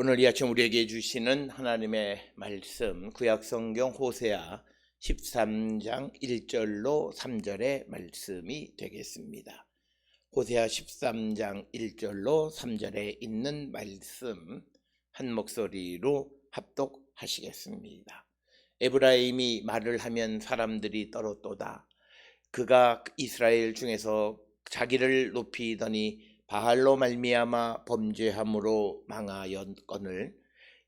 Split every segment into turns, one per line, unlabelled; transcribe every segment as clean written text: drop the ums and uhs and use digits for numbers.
오늘 이 아침 우리에게 주시는 하나님의 말씀, 구약성경 호세아 13장 1절로 3절의 말씀이 되겠습니다. 호세아 13장 1절로 3절에 있는 말씀 한 목소리로 합독하시겠습니다. 에브라임이 말을 하면 사람들이 떨었도다. 그가 이스라엘 중에서 자기를 높이더니 바알로 말미암아 범죄함으로 망하였거늘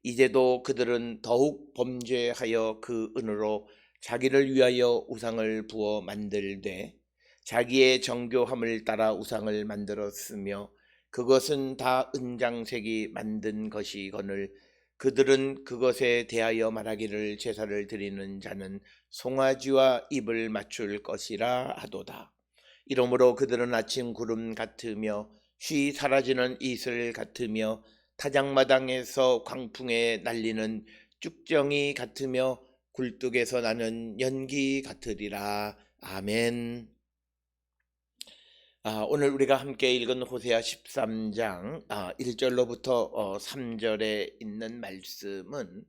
이제도 그들은 더욱 범죄하여 그 은으로 자기를 위하여 우상을 부어 만들되 자기의 정교함을 따라 우상을 만들었으며 그것은 다 은장색이 만든 것이거늘 그들은 그것에 대하여 말하기를 제사를 드리는 자는 송아지와 입을 맞출 것이라 하도다. 이러므로 그들은 아침 구름 같으며 쉬 사라지는 이슬 같으며 타작마당에서 광풍에 날리는 쭉정이 같으며 굴뚝에서 나는 연기 같으리라. 아멘. 오늘 우리가 함께 읽은 호세아 13장 1절로부터 3절에 있는 말씀은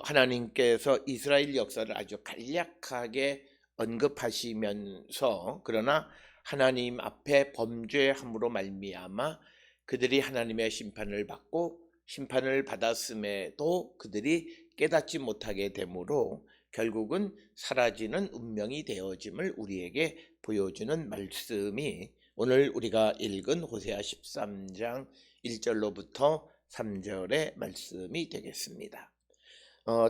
하나님께서 이스라엘 역사를 아주 간략하게 언급하시면서 그러나 하나님 앞에 범죄함으로 말미암아 그들이 하나님의 심판을 받고 심판을 받았음에도 그들이 깨닫지 못하게 되므로 결국은 사라지는 운명이 되어짐을 우리에게 보여주는 말씀이 오늘 우리가 읽은 호세아 13장 1절로부터 3절의 말씀이 되겠습니다.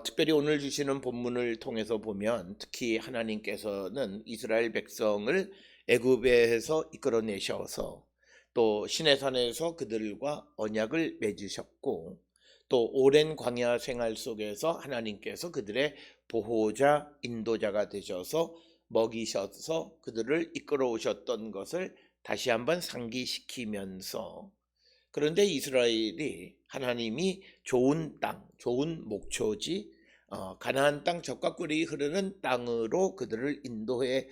특별히 오늘 주시는 본문을 통해서 보면 특히 하나님께서는 이스라엘 백성을 애굽에서 이끌어내셔서 또 시내산에서 그들과 언약을 맺으셨고 또 오랜 광야 생활 속에서 하나님께서 그들의 보호자, 인도자가 되셔서 먹이셔서 그들을 이끌어 오셨던 것을 다시 한번 상기시키면서 그런데 이스라엘이 하나님이 좋은 땅, 좋은 목초지, 가나안 땅 젖과 꿀이 흐르는 땅으로 그들을 인도해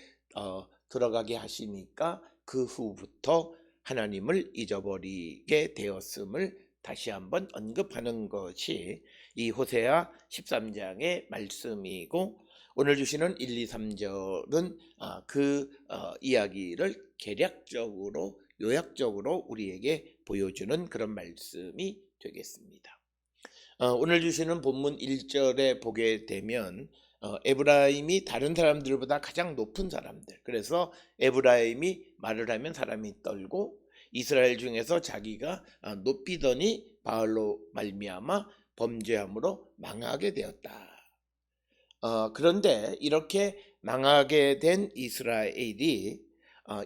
들어가게 하시니까 그 후부터 하나님을 잊어버리게 되었음을 다시 한번 언급하는 것이 이 호세아 13장의 말씀이고 오늘 주시는 1, 2, 3절은 그 이야기를 개략적으로 요약적으로 우리에게 보여주는 그런 말씀이 되겠습니다. 오늘 주시는 본문 1절에 보게 되면 에브라임이 다른 사람들보다 가장 높은 사람들, 그래서 에브라임이 말을 하면 사람이 떨고 이스라엘 중에서 자기가 높이더니 바알로 말미암아 범죄함으로 망하게 되었다. 그런데 이렇게 망하게 된 이스라엘이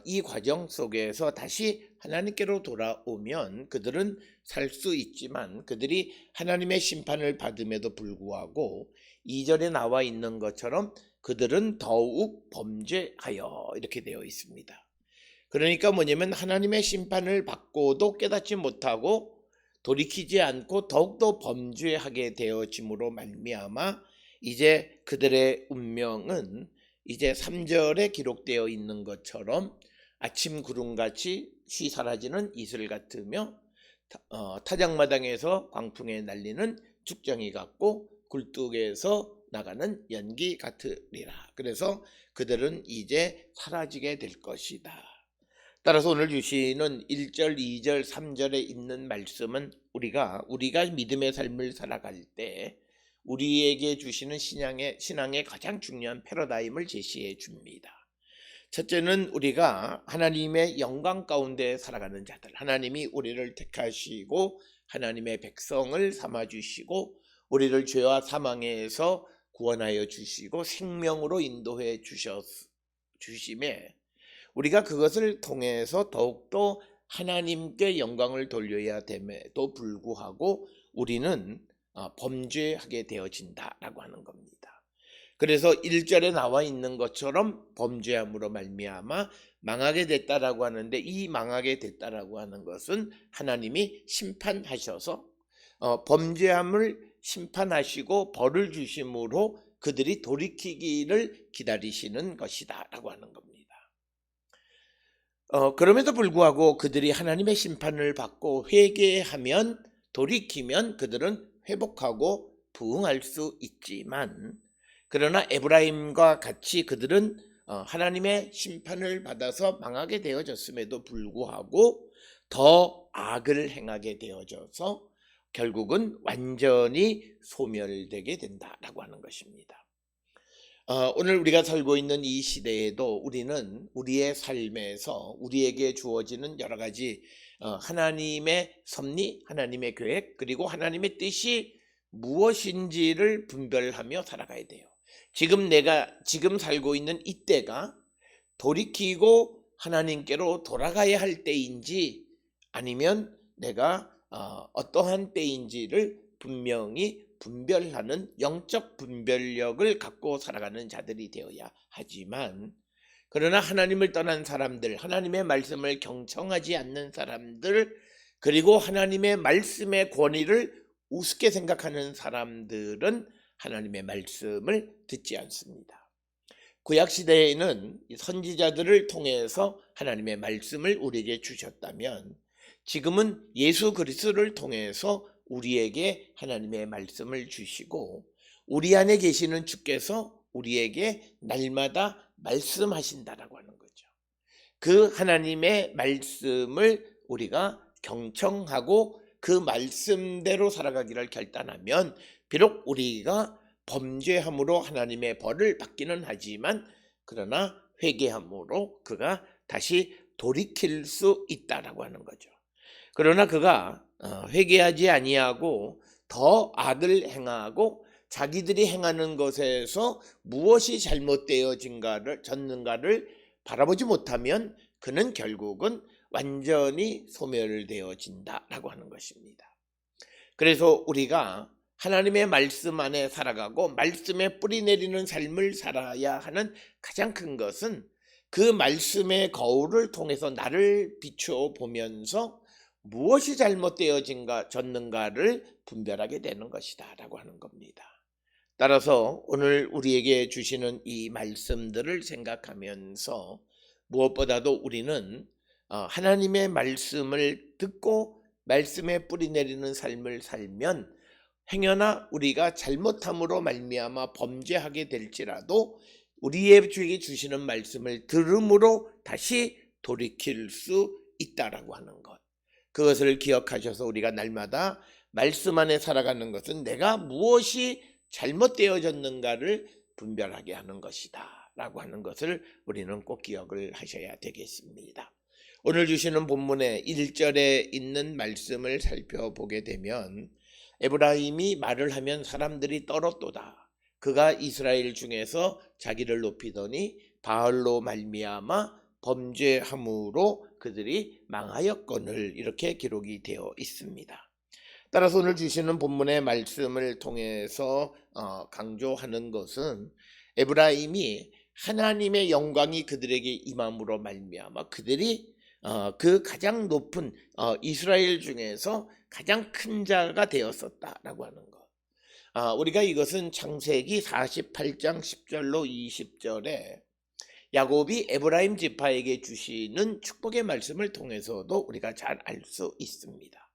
이 과정 속에서 다시 하나님께로 돌아오면 그들은 살 수 있지만 그들이 하나님의 심판을 받음에도 불구하고 2절에 나와 있는 것처럼 그들은 더욱 범죄하여 이렇게 되어 있습니다. 그러니까 뭐냐면 하나님의 심판을 받고도 깨닫지 못하고 돌이키지 않고 더욱더 범죄하게 되어짐으로 말미암아 이제 그들의 운명은 이제 3절에 기록되어 있는 것처럼 아침 구름같이 쉬 사라지는 이슬 같으며 타작마당에서 광풍에 날리는 쭉정이 같고 굴뚝에서 나가는 연기 같으리라. 그래서 그들은 이제 사라지게 될 것이다. 따라서 오늘 주시는 1절, 2절, 3절에 있는 말씀은 우리가 믿음의 삶을 살아갈 때 우리에게 주시는 신앙의 가장 중요한 패러다임을 제시해 줍니다. 첫째는 우리가 하나님의 영광 가운데 살아가는 자들, 하나님이 우리를 택하시고 하나님의 백성을 삼아주시고 우리를 죄와 사망에서 구원하여 주시고 생명으로 인도해 주심에 우리가 그것을 통해서 더욱더 하나님께 영광을 돌려야 됨에도 불구하고 우리는 범죄하게 되어진다라고 하는 겁니다. 그래서 1절에 나와 있는 것처럼 범죄함으로 말미암아 망하게 됐다라고 하는데 이 망하게 됐다라고 하는 것은 하나님이 심판하셔서 범죄함을 심판하시고 벌을 주심으로 그들이 돌이키기를 기다리시는 것이다 라고 하는 겁니다. 그럼에도 불구하고 그들이 하나님의 심판을 받고 회개하면 돌이키면 그들은 회복하고 부흥할 수 있지만, 그러나 에브라임과 같이 그들은 하나님의 심판을 받아서 망하게 되어졌음에도 불구하고 더 악을 행하게 되어져서 결국은 완전히 소멸되게 된다라고 하는 것입니다. 오늘 우리가 살고 있는 이 시대에도 우리는 우리의 삶에서 우리에게 주어지는 여러 가지 하나님의 섭리, 하나님의 계획, 그리고 하나님의 뜻이 무엇인지를 분별하며 살아가야 돼요. 지금 살고 있는 이때가 돌이키고 하나님께로 돌아가야 할 때인지, 아니면 내가 어떠한 때인지를 분명히 분별하는 영적 분별력을 갖고 살아가는 자들이 되어야 하지만, 그러나 하나님을 떠난 사람들, 하나님의 말씀을 경청하지 않는 사람들, 그리고 하나님의 말씀의 권위를 우습게 생각하는 사람들은 하나님의 말씀을 듣지 않습니다. 구약시대에는 선지자들을 통해서 하나님의 말씀을 우리에게 주셨다면, 지금은 예수 그리스도를 통해서 우리에게 하나님의 말씀을 주시고 우리 안에 계시는 주께서 우리에게 날마다 말씀하신다라고 하는 거죠. 그 하나님의 말씀을 우리가 경청하고 그 말씀대로 살아가기를 결단하면, 비록 우리가 범죄함으로 하나님의 벌을 받기는 하지만, 그러나 회개함으로 그가 다시 돌이킬 수 있다라고 하는 거죠. 그러나 그가 회개하지 아니하고 더 악을 행하고 자기들이 행하는 것에서 무엇이 잘못되어졌는가를 바라보지 못하면 그는 결국은 완전히 소멸되어진다라고 하는 것입니다. 그래서 우리가 하나님의 말씀 안에 살아가고 말씀에 뿌리 내리는 삶을 살아야 하는 가장 큰 것은 그 말씀의 거울을 통해서 나를 비추어 보면서 무엇이 잘못되어졌는가를 분별하게 되는 것이다 라고 하는 겁니다. 따라서 오늘 우리에게 주시는 이 말씀들을 생각하면서 무엇보다도 우리는 하나님의 말씀을 듣고 말씀에 뿌리 내리는 삶을 살면, 행여나 우리가 잘못함으로 말미암아 범죄하게 될지라도 우리에게 주시는 말씀을 들음으로 다시 돌이킬 수 있다라고 하는 것, 그것을 기억하셔서 우리가 날마다 말씀 안에 살아가는 것은 내가 무엇이 잘못되어졌는가를 분별하게 하는 것이다 라고 하는 것을 우리는 꼭 기억을 하셔야 되겠습니다. 오늘 주시는 본문의 1절에 있는 말씀을 살펴보게 되면, 에브라임이 말을 하면 사람들이 떨었도다. 그가 이스라엘 중에서 자기를 높이더니 바알로 말미암아 범죄함으로 그들이 망하였거늘, 이렇게 기록이 되어 있습니다. 따라서 오늘 주시는 본문의 말씀을 통해서 강조하는 것은 에브라임이 하나님의 영광이 그들에게 임함으로 말미암아 그들이 그 가장 높은 이스라엘 중에서 가장 큰 자가 되었었다라고 하는 것. 우리가 이것은 창세기 48장 10절로 20절에 야곱이 에브라임 지파에게 주시는 축복의 말씀을 통해서도 우리가 잘 알 수 있습니다.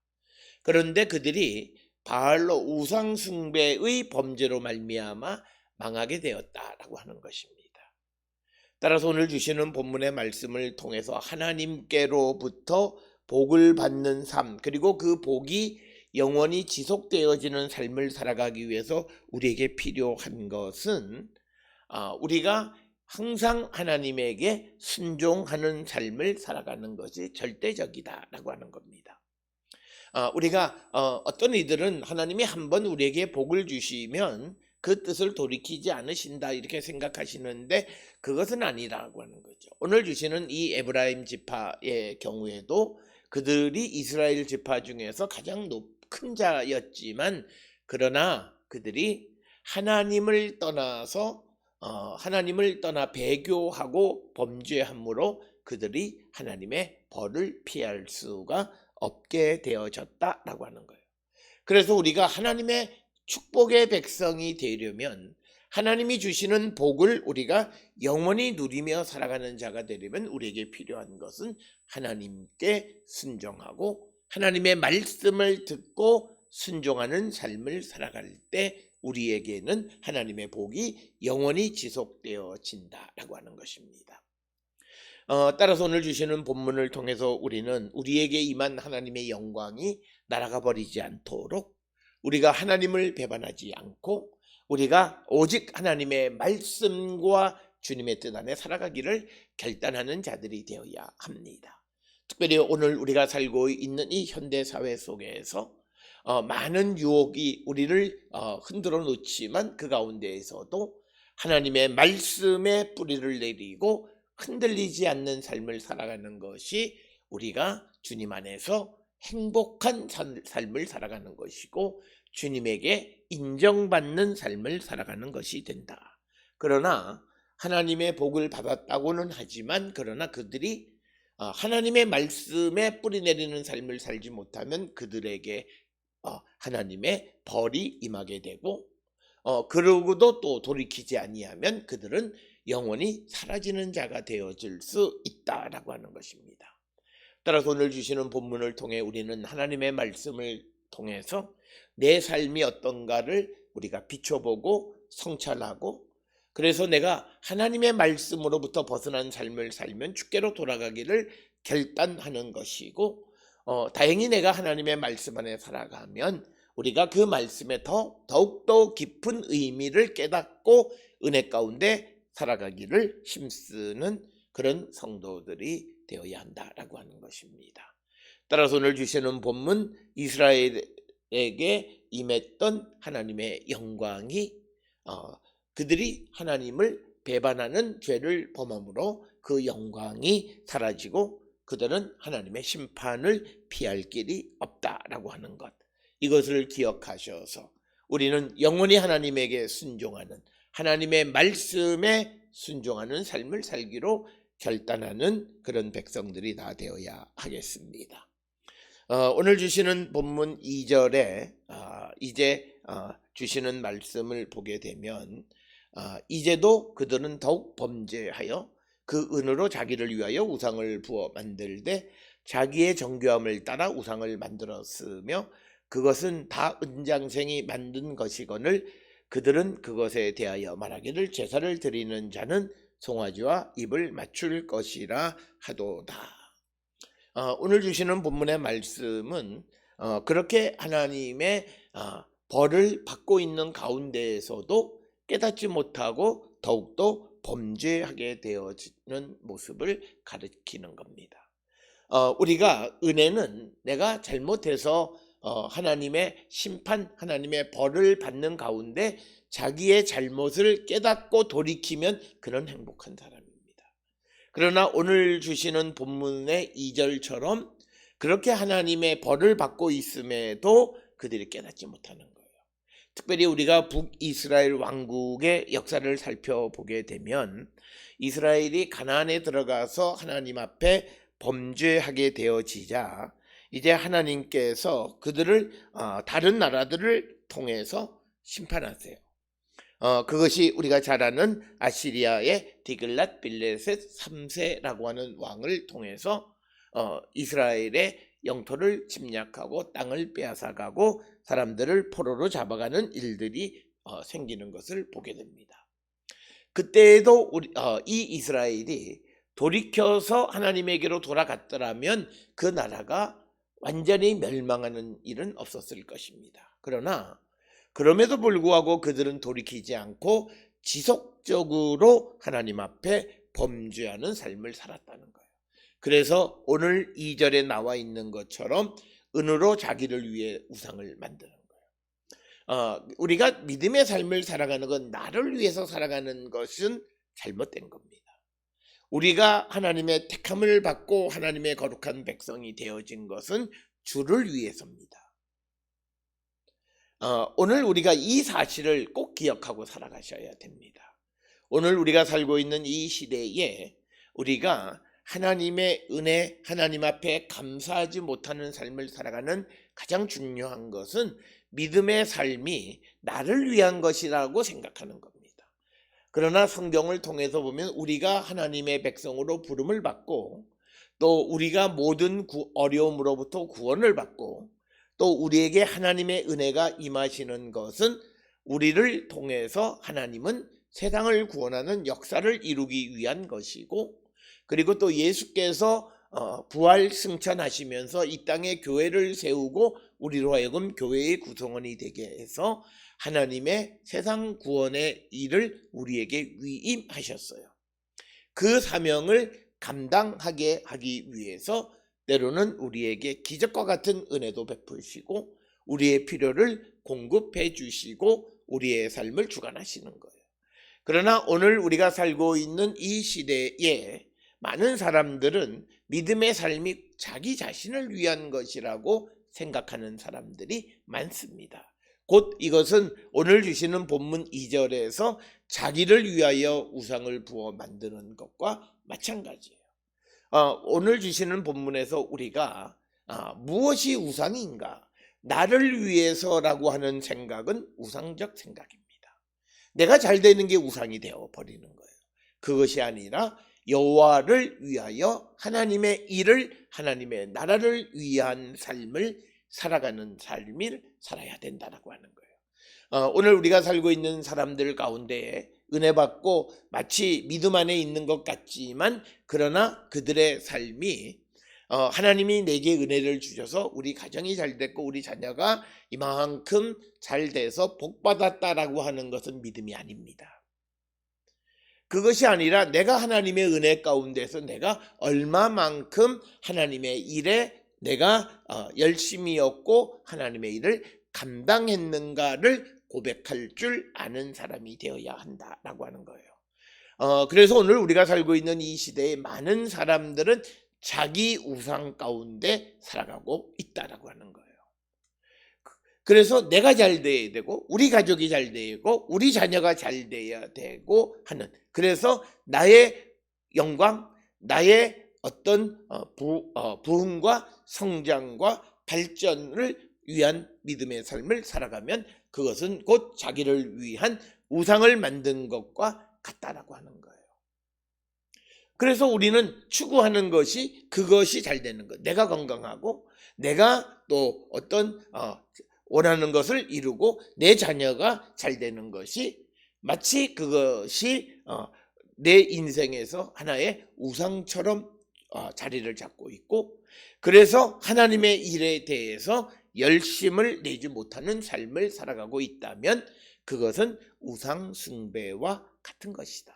그런데 그들이 바알로 우상 숭배의 범죄로 말미암아 망하게 되었다라고 하는 것입니다. 따라서 오늘 주시는 본문의 말씀을 통해서 하나님께로부터 복을 받는 삶, 그리고 그 복이 영원히 지속되어지는 삶을 살아가기 위해서 우리에게 필요한 것은 우리가 항상 하나님에게 순종하는 삶을 살아가는 것이 절대적이다라고 하는 겁니다. 우리가 어떤 이들은 하나님이 한번 우리에게 복을 주시면 그 뜻을 돌이키지 않으신다 이렇게 생각하시는데, 그것은 아니라고 하는 거죠. 오늘 주시는 이 에브라임 지파의 경우에도 그들이 이스라엘 지파 중에서 가장 큰 자였지만, 그러나 그들이 하나님을 떠나 배교하고 범죄함으로 그들이 하나님의 벌을 피할 수가 없게 되어졌다라고 하는 거예요. 그래서 우리가 하나님의 축복의 백성이 되려면, 하나님이 주시는 복을 우리가 영원히 누리며 살아가는 자가 되려면 우리에게 필요한 것은 하나님께 순종하고 하나님의 말씀을 듣고 순종하는 삶을 살아갈 때 우리에게는 하나님의 복이 영원히 지속되어진다라고 하는 것입니다. 따라서 오늘 주시는 본문을 통해서 우리는 우리에게 임한 하나님의 영광이 날아가 버리지 않도록 우리가 하나님을 배반하지 않고 우리가 오직 하나님의 말씀과 주님의 뜻 안에 살아가기를 결단하는 자들이 되어야 합니다. 특별히 오늘 우리가 살고 있는 이 현대사회 속에서 많은 유혹이 우리를 흔들어 놓지만 그 가운데에서도 하나님의 말씀에 뿌리를 내리고 흔들리지 않는 삶을 살아가는 것이 우리가 주님 안에서 행복한 삶을 살아가는 것이고 주님에게 인정받는 삶을 살아가는 것이 된다. 그러나 하나님의 복을 받았다고는 하지만 그러나 그들이 하나님의 말씀에 뿌리 내리는 삶을 살지 못하면 그들에게 하나님의 벌이 임하게 되고 그러고도 또 돌이키지 아니하면 그들은 영원히 사라지는 자가 되어질 수 있다라고 하는 것입니다. 따라서 오늘 주시는 본문을 통해 우리는 하나님의 말씀을 통해서 내 삶이 어떤가를 우리가 비춰보고 성찰하고 그래서 내가 하나님의 말씀으로부터 벗어난 삶을 살면 주께로 돌아가기를 결단하는 것이고 다행히 내가 하나님의 말씀 안에 살아가면 우리가 그 말씀에 더욱더 깊은 의미를 깨닫고 은혜 가운데 살아가기를 힘쓰는 그런 성도들이 되어야 한다라고 하는 것입니다. 따라서 오늘 주시는 본문 이스라엘에게 임했던 하나님의 영광이 그들이 하나님을 배반하는 죄를 범함으로 그 영광이 사라지고 그들은 하나님의 심판을 피할 길이 없다라고 하는 것, 이것을 기억하셔서 우리는 영원히 하나님에게 순종하는 하나님의 말씀에 순종하는 삶을 살기로 결단하는 그런 백성들이 다 되어야 하겠습니다. 오늘 주시는 본문 2절에 이제 주시는 말씀을 보게 되면 이제도 그들은 더욱 범죄하여 그 은으로 자기를 위하여 우상을 부어 만들되 자기의 정교함을 따라 우상을 만들었으며 그것은 다 은장생이 만든 것이거늘 그들은 그것에 대하여 말하기를 제사를 드리는 자는 송아지와 입을 맞출 것이라 하도다. 오늘 주시는 본문의 말씀은 그렇게 하나님의 벌을 받고 있는 가운데에서도 깨닫지 못하고 더욱더 범죄하게 되어지는 모습을 가리키는 겁니다. 우리가 은혜는 내가 잘못해서 하나님의 심판, 하나님의 벌을 받는 가운데 자기의 잘못을 깨닫고 돌이키면 그런 행복한 사람입니다. 그러나 오늘 주시는 본문의 2절처럼 그렇게 하나님의 벌을 받고 있음에도 그들이 깨닫지 못하는 거예요. 특별히 우리가 북이스라엘 왕국의 역사를 살펴보게 되면 이스라엘이 가나안에 들어가서 하나님 앞에 범죄하게 되어지자 이제 하나님께서 그들을 다른 나라들을 통해서 심판하세요. 그것이 우리가 잘 아는 아시리아의 디글랏 빌레셋 3세라고 하는 왕을 통해서 이스라엘의 영토를 침략하고 땅을 빼앗아가고 사람들을 포로로 잡아가는 일들이 생기는 것을 보게 됩니다. 그때에도 이 이스라엘이 돌이켜서 하나님에게로 돌아갔더라면 그 나라가 완전히 멸망하는 일은 없었을 것입니다. 그러나 그럼에도 불구하고 그들은 돌이키지 않고 지속적으로 하나님 앞에 범죄하는 삶을 살았다는 거예요. 그래서 오늘 2절에 나와 있는 것처럼 은으로 자기를 위해 우상을 만드는 거예요. 우리가 믿음의 삶을 살아가는 건 나를 위해서 살아가는 것은 잘못된 겁니다. 우리가 하나님의 택함을 받고 하나님의 거룩한 백성이 되어진 것은 주를 위해서입니다. 오늘 우리가 이 사실을 꼭 기억하고 살아가셔야 됩니다. 오늘 우리가 살고 있는 이 시대에 우리가 하나님의 은혜, 하나님 앞에 감사하지 못하는 삶을 살아가는 가장 중요한 것은 믿음의 삶이 나를 위한 것이라고 생각하는 겁니다. 그러나 성경을 통해서 보면 우리가 하나님의 백성으로 부름을 받고 또 우리가 모든 어려움으로부터 구원을 받고 또 우리에게 하나님의 은혜가 임하시는 것은 우리를 통해서 하나님은 세상을 구원하는 역사를 이루기 위한 것이고, 그리고 또 예수께서 부활 승천하시면서 이 땅에 교회를 세우고 우리로 하여금 교회의 구성원이 되게 해서 하나님의 세상 구원의 일을 우리에게 위임하셨어요. 그 사명을 감당하게 하기 위해서 때로는 우리에게 기적과 같은 은혜도 베푸시고 우리의 필요를 공급해 주시고 우리의 삶을 주관하시는 거예요. 그러나 오늘 우리가 살고 있는 이 시대에 많은 사람들은 믿음의 삶이 자기 자신을 위한 것이라고 생각하는 사람들이 많습니다. 곧 이것은 오늘 주시는 본문 2절에서 자기를 위하여 우상을 부어 만드는 것과 마찬가지예요. 오늘 주시는 본문에서 우리가 무엇이 우상인가? 나를 위해서라고 하는 생각은 우상적 생각입니다. 내가 잘 되는 게 우상이 되어 버리는 거예요. 그것이 아니라 여호와를 위하여 하나님의 일을, 하나님의 나라를 위한 삶을 살아가는 삶을 살아야 된다라고 하는 거예요. 오늘 우리가 살고 있는 사람들 가운데 은혜 받고 마치 믿음 안에 있는 것 같지만 그러나 그들의 삶이 하나님이 내게 은혜를 주셔서 우리 가정이 잘 됐고 우리 자녀가 이만큼 잘 돼서 복 받았다라고 하는 것은 믿음이 아닙니다. 그것이 아니라 내가 하나님의 은혜 가운데서 내가 얼마만큼 하나님의 일에 내가 열심히였고 하나님의 일을 감당했는가를 고백할 줄 아는 사람이 되어야 한다라고 하는 거예요. 그래서 오늘 우리가 살고 있는 이 시대에 많은 사람들은 자기 우상 가운데 살아가고 있다라고 하는 거예요. 그래서 내가 잘 돼야 되고 우리 가족이 잘 되고 우리 자녀가 잘 돼야 되고 하는, 그래서 나의 영광, 나의 어떤 부흥과 성장과 발전을 위한 믿음의 삶을 살아가면 그것은 곧 자기를 위한 우상을 만든 것과 같다라고 하는 거예요. 그래서 우리는 추구하는 것이 그것이 잘 되는 것, 내가 건강하고 내가 또 어떤 원하는 것을 이루고 내 자녀가 잘 되는 것이 마치 그것이 내 인생에서 하나의 우상처럼 자리를 잡고 있고, 그래서 하나님의 일에 대해서 열심을 내지 못하는 삶을 살아가고 있다면 그것은 우상 숭배와 같은 것이다.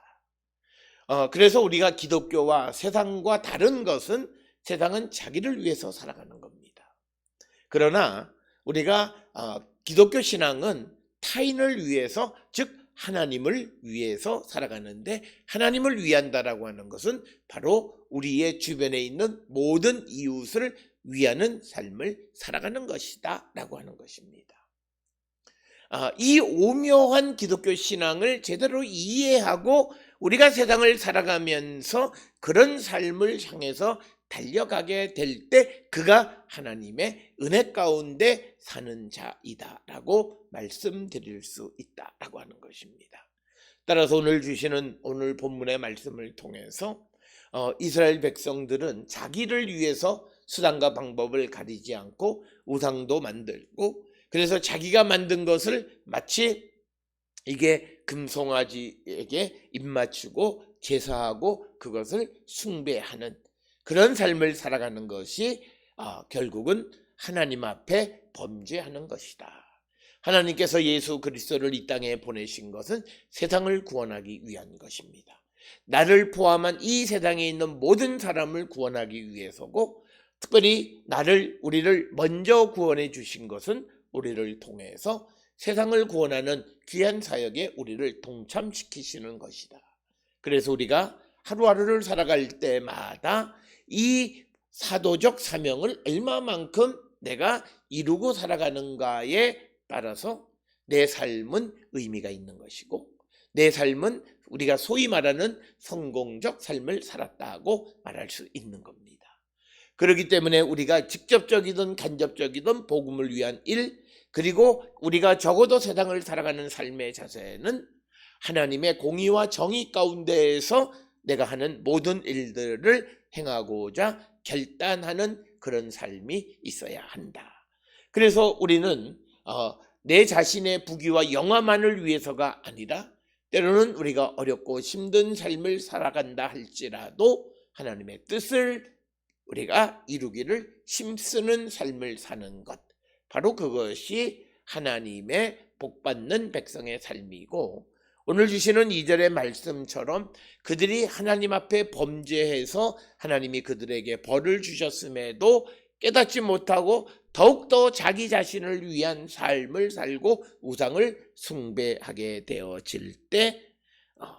그래서 우리가 기독교와 세상과 다른 것은 세상은 자기를 위해서 살아가는 겁니다. 그러나 우리가 기독교 신앙은 타인을 위해서, 즉 하나님을 위해서 살아가는데, 하나님을 위한다라고 하는 것은 바로 우리의 주변에 있는 모든 이웃을 위하는 삶을 살아가는 것이다 라고 하는 것입니다. 이 오묘한 기독교 신앙을 제대로 이해하고 우리가 세상을 살아가면서 그런 삶을 향해서 달려가게 될 때 그가 하나님의 은혜 가운데 사는 자이다라고 말씀드릴 수 있다라고 하는 것입니다. 따라서 오늘 주시는 오늘 본문의 말씀을 통해서 이스라엘 백성들은 자기를 위해서 수단과 방법을 가리지 않고 우상도 만들고, 그래서 자기가 만든 것을 마치 이게 금송아지에게 입맞추고 제사하고 그것을 숭배하는 그런 삶을 살아가는 것이 결국은 하나님 앞에 범죄하는 것이다. 하나님께서 예수 그리스도를 이 땅에 보내신 것은 세상을 구원하기 위한 것입니다. 나를 포함한 이 세상에 있는 모든 사람을 구원하기 위해서고, 특별히 우리를 먼저 구원해 주신 것은 우리를 통해서 세상을 구원하는 귀한 사역에 우리를 동참시키시는 것이다. 그래서 우리가 하루하루를 살아갈 때마다 이 사도적 사명을 얼마만큼 내가 이루고 살아가는가에 따라서 내 삶은 의미가 있는 것이고, 내 삶은 우리가 소위 말하는 성공적 삶을 살았다고 말할 수 있는 겁니다. 그렇기 때문에 우리가 직접적이든 간접적이든 복음을 위한 일, 그리고 우리가 적어도 세상을 살아가는 삶의 자세는 하나님의 공의와 정의 가운데에서 내가 하는 모든 일들을 행하고자 결단하는 그런 삶이 있어야 한다. 그래서 우리는 내 자신의 부귀와 영화만을 위해서가 아니라 때로는 우리가 어렵고 힘든 삶을 살아간다 할지라도 하나님의 뜻을 우리가 이루기를 힘쓰는 삶을 사는 것, 바로 그것이 하나님의 복받는 백성의 삶이고, 오늘 주시는 2절의 말씀처럼 그들이 하나님 앞에 범죄해서 하나님이 그들에게 벌을 주셨음에도 깨닫지 못하고 더욱더 자기 자신을 위한 삶을 살고 우상을 숭배하게 되어질 때,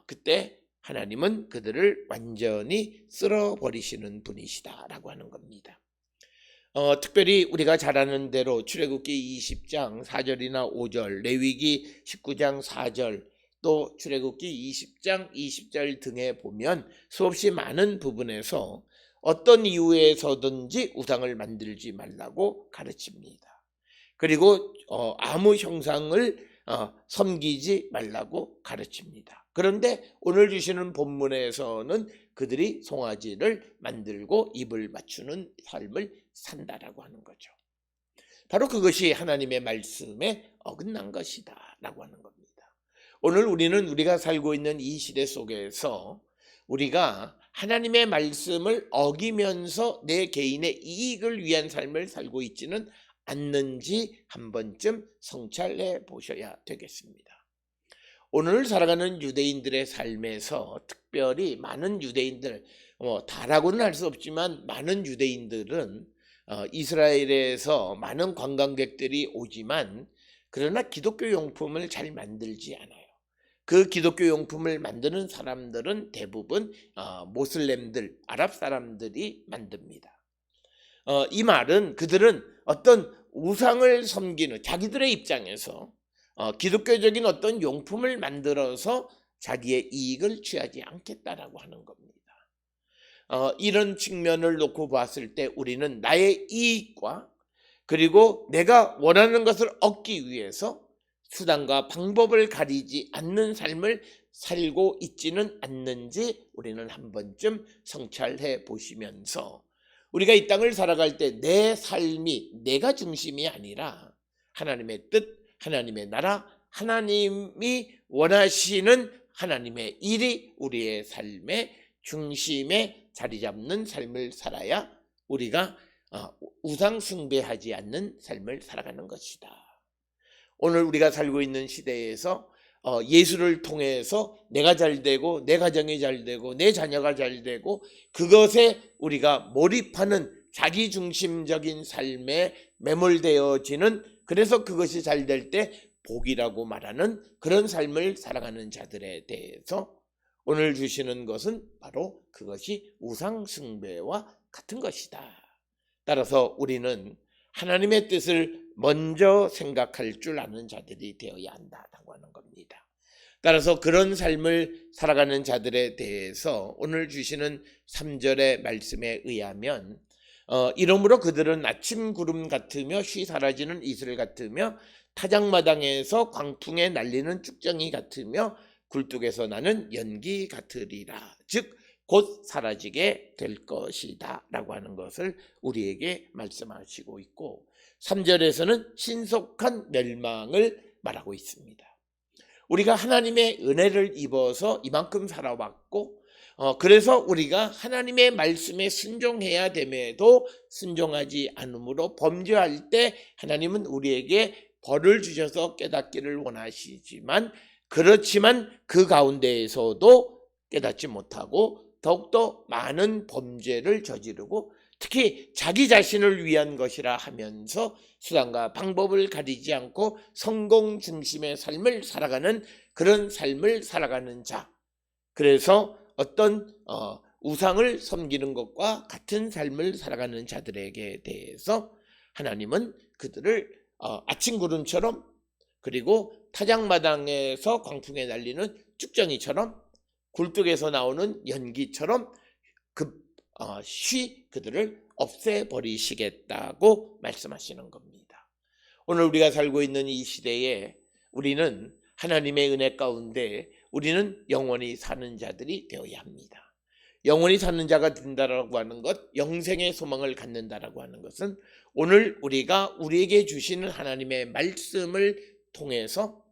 그때 하나님은 그들을 완전히 쓸어버리시는 분이시다라고 하는 겁니다. 특별히 우리가 잘 아는 대로 출애굽기 20장 4절이나 5절, 레위기 19장 4절, 또 출애굽기 20장 20절 등에 보면 수없이 많은 부분에서 어떤 이유에서든지 우상을 만들지 말라고 가르칩니다. 그리고 아무 형상을 섬기지 말라고 가르칩니다. 그런데 오늘 주시는 본문에서는 그들이 송아지를 만들고 입을 맞추는 삶을 산다라고 하는 거죠. 바로 그것이 하나님의 말씀에 어긋난 것이다 라고 하는 겁니다. 오늘 우리가 살고 있는 이 시대 속에서 우리가 하나님의 말씀을 어기면서 내 개인의 이익을 위한 삶을 살고 있지는 않는지 한 번쯤 성찰해 보셔야 되겠습니다. 오늘 살아가는 유대인들의 삶에서 특별히 많은 유대인들, 다라고는 할 수 없지만 많은 유대인들은 이스라엘에서 많은 관광객들이 오지만 그러나 기독교 용품을 잘 만들지 않아요. 그 기독교 용품을 만드는 사람들은 대부분 모슬렘들, 아랍 사람들이 만듭니다. 이 말은 그들은 어떤 우상을 섬기는, 자기들의 입장에서 기독교적인 어떤 용품을 만들어서 자기의 이익을 취하지 않겠다라고 하는 겁니다. 이런 측면을 놓고 봤을 때 우리는 나의 이익과 그리고 내가 원하는 것을 얻기 위해서 수단과 방법을 가리지 않는 삶을 살고 있지는 않는지 우리는 한 번쯤 성찰해 보시면서, 우리가 이 땅을 살아갈 때 내 삶이 내가 중심이 아니라 하나님의 뜻, 하나님의 나라, 하나님이 원하시는 하나님의 일이 우리의 삶의 중심에 자리 잡는 삶을 살아야 우리가 우상 숭배하지 않는 삶을 살아가는 것이다. 오늘 우리가 살고 있는 시대에서 예수를 통해서 내가 잘되고 내 가정이 잘되고 내 자녀가 잘되고 그것에 우리가 몰입하는 자기중심적인 삶에 매몰되어지는, 그래서 그것이 잘될 때 복이라고 말하는 그런 삶을 살아가는 자들에 대해서 오늘 주시는 것은 바로 그것이 우상 숭배와 같은 것이다. 따라서 우리는 하나님의 뜻을 먼저 생각할 줄 아는 자들이 되어야 한다고 하는 겁니다. 따라서 그런 삶을 살아가는 자들에 대해서 오늘 주시는 3절의 말씀에 의하면 이러므로 그들은 아침 구름 같으며 쉬 사라지는 이슬 같으며 타작마당에서 광풍에 날리는 쭉정이 같으며 굴뚝에서 나는 연기 같으리라. 즉 곧 사라지게 될 것이다 라고 하는 것을 우리에게 말씀하시고 있고, 3절에서는 신속한 멸망을 말하고 있습니다. 우리가 하나님의 은혜를 입어서 이만큼 살아왔고 그래서 우리가 하나님의 말씀에 순종해야 됨에도 순종하지 않으므로 범죄할 때 하나님은 우리에게 벌을 주셔서 깨닫기를 원하시지만, 그렇지만 그 가운데에서도 깨닫지 못하고 더욱더 많은 범죄를 저지르고 특히 자기 자신을 위한 것이라 하면서 수단과 방법을 가리지 않고 성공 중심의 삶을 살아가는 그런 삶을 살아가는 자, 그래서 어떤 우상을 섬기는 것과 같은 삶을 살아가는 자들에게 대해서 하나님은 그들을 아침 구름처럼 그리고 타작마당에서 광풍에 날리는 쭉정이처럼 굴뚝에서 나오는 연기처럼 급시 그들을 없애버리시겠다고 말씀하시는 겁니다. 오늘 우리가 살고 있는 이 시대에 우리는 하나님의 은혜 가운데 우리는 영원히 사는 자들이 되어야 합니다. 영원히 사는 자가 된다라고 하는 것, 영생의 소망을 갖는다라고 하는 것은 오늘 우리가 우리에게 주시는 하나님의 말씀을 통해서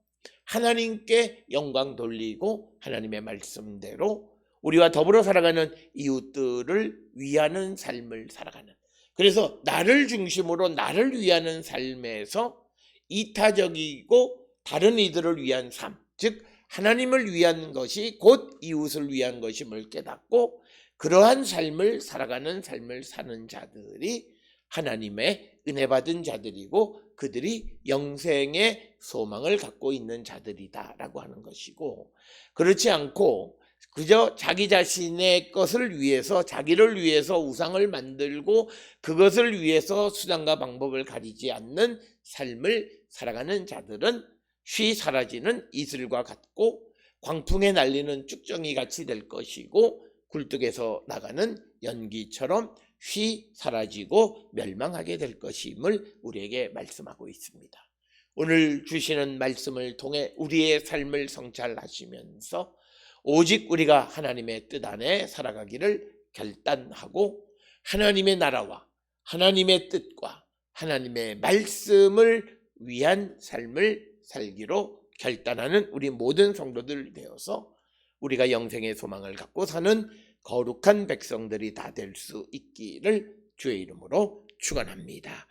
하나님께 영광 돌리고 하나님의 말씀대로 우리와 더불어 살아가는 이웃들을 위하는 삶을 살아가는, 그래서 나를 중심으로 나를 위하는 삶에서 이타적이고 다른 이들을 위한 삶, 즉 하나님을 위한 것이 곧 이웃을 위한 것임을 깨닫고 그러한 삶을 살아가는 삶을 사는 자들이 하나님의 은혜 받은 자들이고 그들이 영생의 소망을 갖고 있는 자들이다라고 하는 것이고, 그렇지 않고 그저 자기 자신의 것을 위해서, 자기를 위해서 우상을 만들고 그것을 위해서 수단과 방법을 가리지 않는 삶을 살아가는 자들은 쉬 사라지는 이슬과 같고 광풍에 날리는 쭉정이 같이 될 것이고 굴뚝에서 나가는 연기처럼 쉬 사라지고 멸망하게 될 것임을 우리에게 말씀하고 있습니다. 오늘 주시는 말씀을 통해 우리의 삶을 성찰하시면서 오직 우리가 하나님의 뜻 안에 살아가기를 결단하고 하나님의 나라와 하나님의 뜻과 하나님의 말씀을 위한 삶을 살기로 결단하는 우리 모든 성도들 되어서 우리가 영생의 소망을 갖고 사는 거룩한 백성들이 다 될 수 있기를 주의 이름으로 축원합니다.